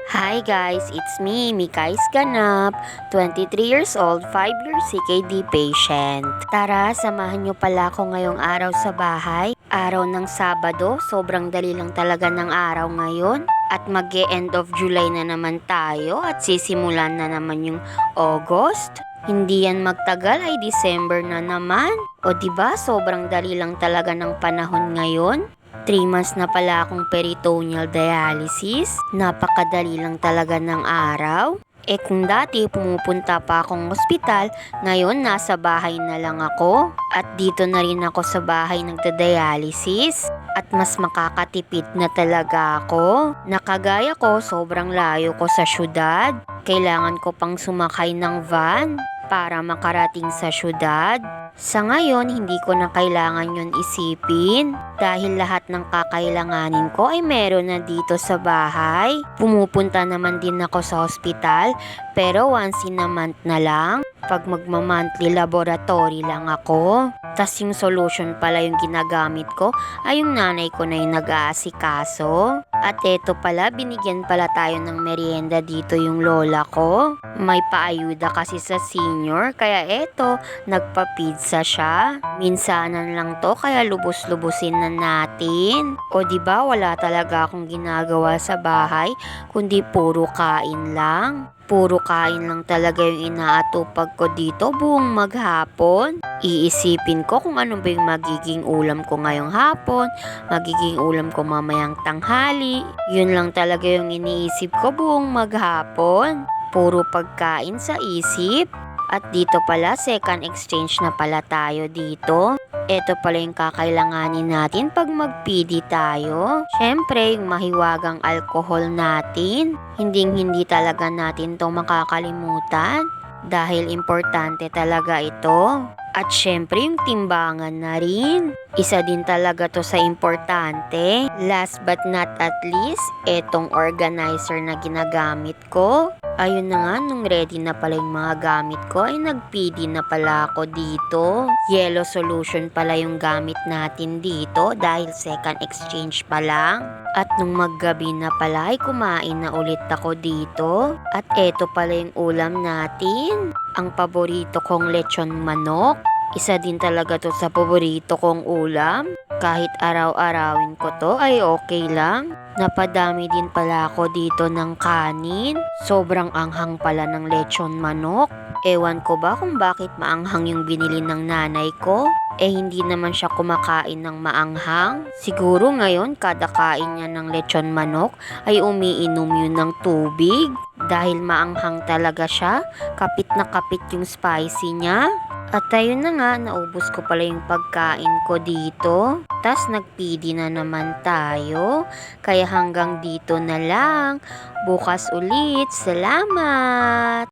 Hi guys, it's me, Mikais Ganap, 23 years old, 5 years CKD patient. Tara, samahan nyo pala ako ngayong araw sa bahay. Araw ng Sabado, sobrang dali lang talaga ng araw ngayon. At mag-end of July na naman tayo at sisimulan na naman yung August. Hindi yan magtagal ay December na naman. O diba, sobrang dali lang talaga ng panahon ngayon. 3 months na pala akong peritoneal dialysis. Napakadali lang talaga ng araw. Kung dati pumupunta pa akong ospital, ngayon nasa bahay na lang ako. At dito na rin ako sa bahay nagda-dialysis. At mas makakatipid na talaga ako. Nakagaya ko, sobrang layo ko sa syudad. Kailangan ko pang sumakay ng van para makarating sa syudad. Sa ngayon, hindi ko na kailangan yun isipin dahil lahat ng kakailanganin ko ay meron na dito sa bahay. Pumupunta naman din ako sa hospital pero once in a month na lang. Pag magma-monthly laboratory lang ako. Tas yung solution pala yung ginagamit ko ay yung nanay ko na yung nag-aasikaso. At eto pala, binigyan pala tayo ng merienda dito yung lola ko. May paayuda kasi sa senior, kaya eto, nagpa-pizza siya. Minsanan lang to, kaya lubos-lubusin na natin. O diba, wala talaga akong ginagawa sa bahay, kundi puro kain lang. Puro kain lang talaga yung inaatupag ko dito buong maghapon. Iisipin ko kung ano ba yung magiging ulam ko ngayong hapon, magiging ulam ko mamayang tanghali. Yun lang talaga yung iniisip ko buong maghapon. Puro pagkain sa isip. At dito pala, second exchange na pala tayo dito. Ito pala yung kakailanganin natin pag mag-PD tayo. Syempre, yung mahiwagang alcohol natin. Hindi talaga natin to makakalimutan. Dahil importante talaga ito. At syempre, yung timbangan na rin. Isa din talaga to sa importante. Last but not at least, etong organizer na ginagamit ko. Ayun na nga, nung ready na pala yung mga gamit ko, ay nag-PD na pala ako dito. Yellow solution pala yung gamit natin dito dahil second exchange pa lang. At nung maggabi na pala ay kumain na ulit ako dito. At eto pala yung ulam natin. Ang paborito kong lechon manok. Isa din talaga to sa paborito kong ulam. Kahit araw-arawin ko to ay okay lang. Napadami din pala ako dito ng kanin. Sobrang anghang pala ng lechon manok. Ewan ko ba kung bakit maanghang yung binili ng nanay ko? Hindi naman siya kumakain ng maanghang. Siguro ngayon kada kain niya ng lechon manok ay umiinom yun ng tubig. Dahil maanghang talaga siya, kapit na kapit yung spicy niya. At ayun na nga, naubos ko pala yung pagkain ko dito. Tas nag-PD na naman tayo. Kaya hanggang dito na lang. Bukas ulit. Salamat!